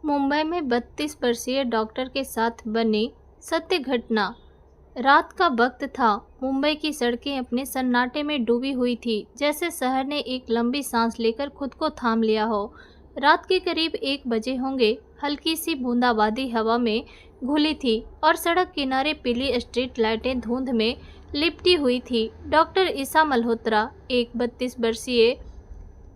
मुंबई में 32 वर्षीय डॉक्टर के साथ बनी सत्य घटना। रात का वक्त था। मुंबई की सड़कें अपने सन्नाटे में डूबी हुई थी, जैसे शहर ने एक लंबी सांस लेकर खुद को थाम लिया हो। रात के करीब 1 बजे होंगे। हल्की सी बूंदाबांदी हवा में घुली थी और सड़क किनारे पीली स्ट्रीट लाइटें धुंध में लिपटी हुई थी। डॉक्टर ईसा मल्होत्रा, एक 32 वर्षीय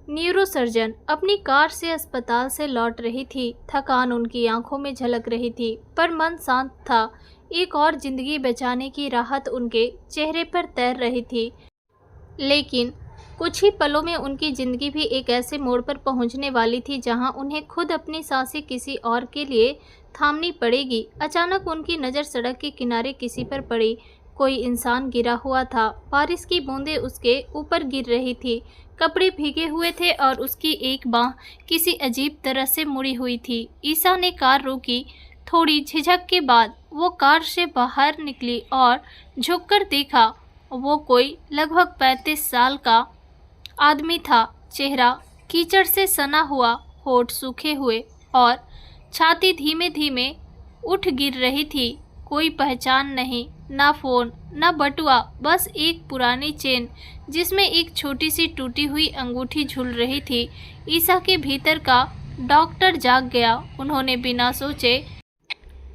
न्यूरोसर्जन, अपनी कार से अस्पताल से लौट रही थी। थकान उनकी आंखों में झलक रही थी, पर मन शांत था। एक और जिंदगी बचाने की राहत उनके चेहरे पर तैर रही थी। लेकिन कुछ ही पलों में उनकी जिंदगी भी एक ऐसे मोड़ पर पहुंचने वाली थी जहां उन्हें खुद अपनी सांसें किसी और के लिए थामनी पड़ेगी। अचानक उनकी नज़र सड़क के किनारे किसी पर पड़ी। कोई इंसान गिरा हुआ था। बारिश की बूंदें उसके ऊपर गिर रही थी। कपड़े भीगे हुए थे और उसकी एक बांह किसी अजीब तरह से मुड़ी हुई थी। ईसा ने कार रोकी। थोड़ी झिझक के बाद वो कार से बाहर निकली और झुककर देखा। वो कोई लगभग 35 साल का आदमी था। चेहरा कीचड़ से सना हुआ, होठ सूखे हुए और छाती धीमे धीमे उठ गिर रही थी। कोई पहचान नहीं, ना फोन, ना बटुआ, बस एक पुरानी चेन जिसमें एक छोटी सी टूटी हुई अंगूठी झूल रही थी। ईसा के भीतर का डॉक्टर जाग गया। उन्होंने बिना सोचे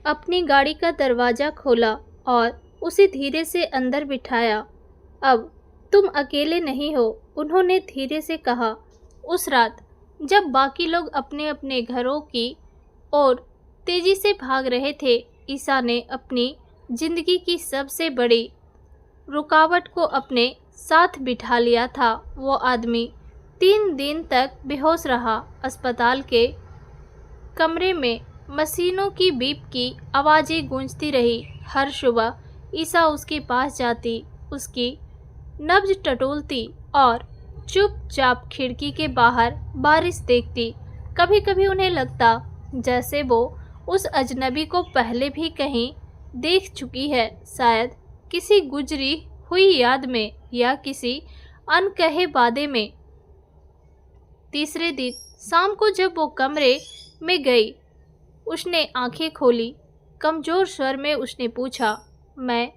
अपनी गाड़ी का दरवाज़ा खोला और उसे धीरे से अंदर बिठाया। अब तुम अकेले नहीं हो, उन्होंने धीरे से कहा। उस रात जब बाकी लोग अपने अपने घरों की ओर तेजी से भाग रहे थे, ईसा ने अपनी जिंदगी की सबसे बड़ी रुकावट को अपने साथ बिठा लिया था। वो आदमी 3 दिन तक बेहोश रहा। अस्पताल के कमरे में मशीनों की बीप की आवाज़ें गूंजती रही। हर सुबह ईसा उसके पास जाती, उसकी नब्ज टटोलती और चुपचाप खिड़की के बाहर बारिश देखती। कभी कभी उन्हें लगता जैसे वो उस अजनबी को पहले भी कहीं देख चुकी है, शायद किसी गुजरी हुई याद में या किसी अनकहे वादे में। तीसरे दिन शाम को जब वो कमरे में गई, उसने आंखें खोली। कमज़ोर स्वर में उसने पूछा, मैं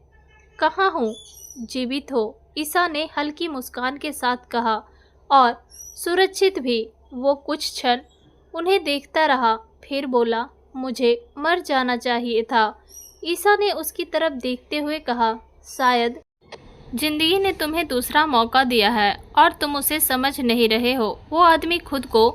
कहाँ हूँ? जीवित हो, ईसा ने हल्की मुस्कान के साथ कहा, और सुरक्षित भी। वो कुछ क्षण उन्हें देखता रहा, फिर बोला, मुझे मर जाना चाहिए था। ईसा ने उसकी तरफ देखते हुए कहा, शायद जिंदगी ने तुम्हें दूसरा मौका दिया है और तुम उसे समझ नहीं रहे हो। वो आदमी खुद को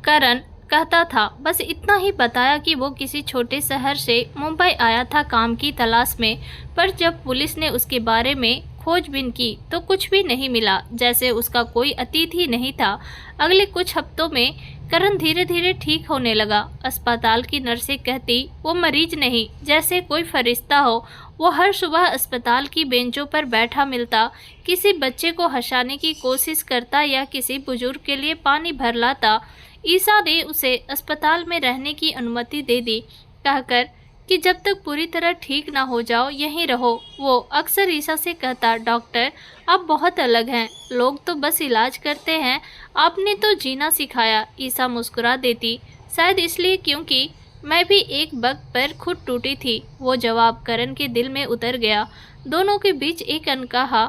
करण कहता था, बस इतना ही बताया कि वो किसी छोटे शहर से मुंबई आया था काम की तलाश में। पर जब पुलिस ने उसके बारे में खोजबीन की तो कुछ भी नहीं मिला, जैसे उसका कोई अतीत ही नहीं था। अगले कुछ हफ्तों में करण धीरे धीरे ठीक होने लगा। अस्पताल की नर्सें कहती वो मरीज नहीं, जैसे कोई फरिश्ता हो। वो हर सुबह अस्पताल की बेंचों पर बैठा मिलता, किसी बच्चे को हंसाने की कोशिश करता या किसी बुजुर्ग के लिए पानी भर लाता। ईसा ने उसे अस्पताल में रहने की अनुमति दे दी, कहकर कि जब तक पूरी तरह ठीक ना हो जाओ यहीं रहो। वो अक्सर ईसा से कहता, डॉक्टर आप बहुत अलग हैं, लोग तो बस इलाज करते हैं, आपने तो जीना सिखाया। ईसा मुस्कुरा देती, शायद इसलिए क्योंकि मैं भी एक वक्त पर खुद टूटी थी। वो जवाब करण के दिल में उतर गया। दोनों के बीच एक अनकहा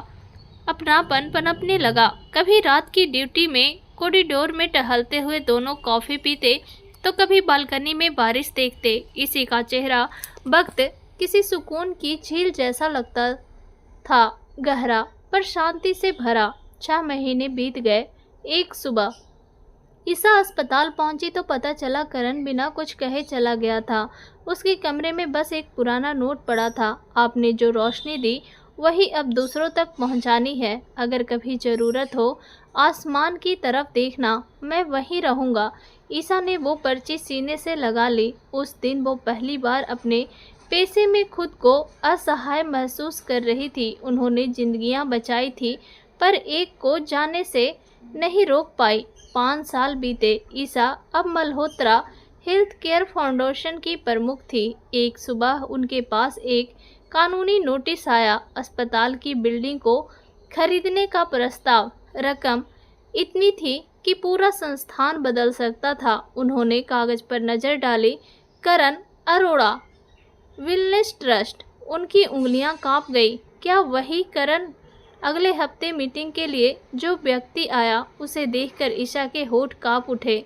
अपनापन पनपने लगा। कभी रात की ड्यूटी में कॉरिडोर में टहलते हुए दोनों कॉफ़ी पीते, तो कभी बालकनी में बारिश देखते। इसी का चेहरा वक्त किसी सुकून की झील जैसा लगता था, गहरा पर शांति से भरा। 6 महीने बीत गए। एक सुबह ईसा अस्पताल पहुंची तो पता चला करण बिना कुछ कहे चला गया था। उसके कमरे में बस एक पुराना नोट पड़ा था, आपने जो रोशनी दी वही अब दूसरों तक पहुंचानी है। अगर कभी ज़रूरत हो आसमान की तरफ देखना, मैं वहीं रहूँगा। ईसा ने वो पर्ची सीने से लगा ली। उस दिन वो पहली बार अपने पेशे में खुद को असहाय महसूस कर रही थी। उन्होंने जिंदगियां बचाई थी, पर एक को जाने से नहीं रोक पाई। 5 साल बीते। ईसा अब मल्होत्रा हेल्थ केयर फाउंडेशन की प्रमुख थी। एक सुबह उनके पास एक कानूनी नोटिस आया, अस्पताल की बिल्डिंग को खरीदने का प्रस्ताव। रकम इतनी थी कि पूरा संस्थान बदल सकता था। उन्होंने कागज पर नजर डाली। करण अरोड़ा, वेलनेस ट्रस्ट। उनकी उंगलियां कांप गई। क्या वही करण? अगले हफ्ते मीटिंग के लिए जो व्यक्ति आया उसे देखकर ईशा के होठ कांप उठे।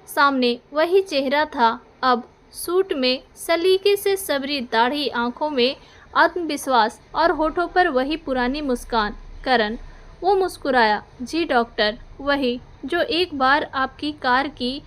सामने वही चेहरा था, अब सूट में, सलीके से सबरी दाढ़ी, आंखों में आत्मविश्वास और होठों पर वही पुरानी मुस्कान। करण। वो मुस्कुराया। जी डॉक्टर, वही जो एक बार आपकी कार की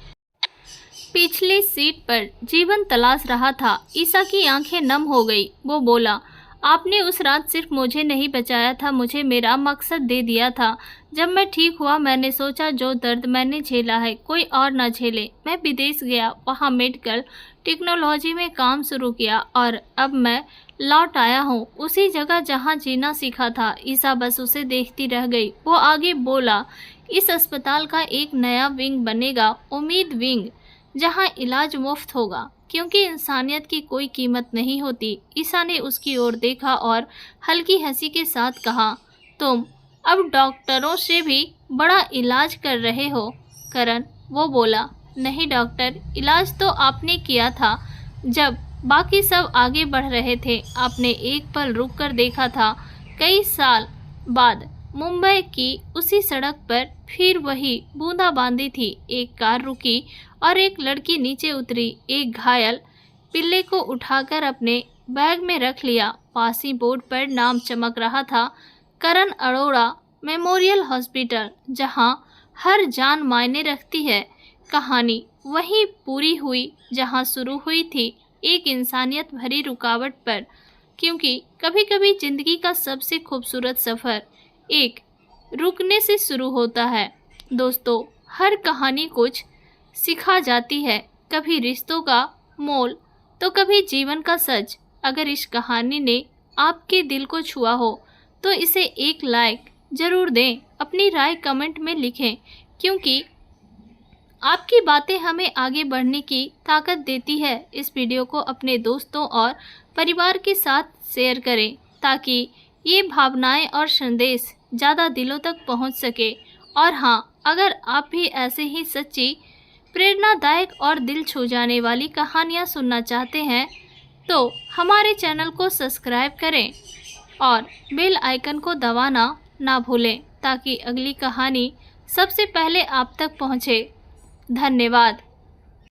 पिछली सीट पर जीवन तलाश रहा था। ईशा की आंखें नम हो गई। वो बोला, आपने उस रात सिर्फ मुझे नहीं बचाया था, मुझे मेरा मकसद दे दिया था। जब मैं ठीक हुआ मैंने सोचा जो दर्द मैंने झेला है कोई और ना झेले। मैं विदेश गया, वहाँ मेडिकल टेक्नोलॉजी में काम शुरू किया और अब मैं लौट आया हूँ उसी जगह जहाँ जीना सीखा था। ईशा बस उसे देखती रह गई। वो आगे बोला, इस अस्पताल का एक नया विंग बनेगा, उम्मीद विंग, जहाँ इलाज मुफ्त होगा, क्योंकि इंसानियत की कोई कीमत नहीं होती। ईशा ने उसकी ओर देखा और हल्की हंसी के साथ कहा, तुम अब डॉक्टरों से भी बड़ा इलाज कर रहे हो। करण। वो बोला, नहीं डॉक्टर, इलाज तो आपने किया था जब बाकी सब आगे बढ़ रहे थे। आपने एक पल रुक कर देखा था। कई साल बाद मुंबई की उसी सड़क पर फिर वही बूंदाबांदी थी। एक कार रुकी और एक लड़की नीचे उतरी। एक घायल पिल्ले को उठाकर अपने बैग में रख लिया। पासी बोर्ड पर नाम चमक रहा था, करण अरोड़ा मेमोरियल हॉस्पिटल, जहां हर जान मायने रखती है। कहानी वहीं पूरी हुई जहां शुरू हुई थी, एक इंसानियत भरी रुकावट पर, क्योंकि कभी कभी जिंदगी का सबसे खूबसूरत सफ़र एक रुकने से शुरू होता है। दोस्तों, हर कहानी कुछ सिखा जाती है, कभी रिश्तों का मोल तो कभी जीवन का सच। अगर इस कहानी ने आपके दिल को छुआ हो तो इसे एक लाइक ज़रूर दें। अपनी राय कमेंट में लिखें, क्योंकि आपकी बातें हमें आगे बढ़ने की ताकत देती है। इस वीडियो को अपने दोस्तों और परिवार के साथ शेयर करें ताकि ये भावनाएं और संदेश ज़्यादा दिलों तक पहुंच सके। और हाँ, अगर आप भी ऐसे ही सच्ची, प्रेरणादायक और दिल छू जाने वाली कहानियाँ सुनना चाहते हैं तो हमारे चैनल को सब्सक्राइब करें और बेल आइकन को दबाना ना भूलें ताकि अगली कहानी सबसे पहले आप तक पहुँचे। धन्यवाद।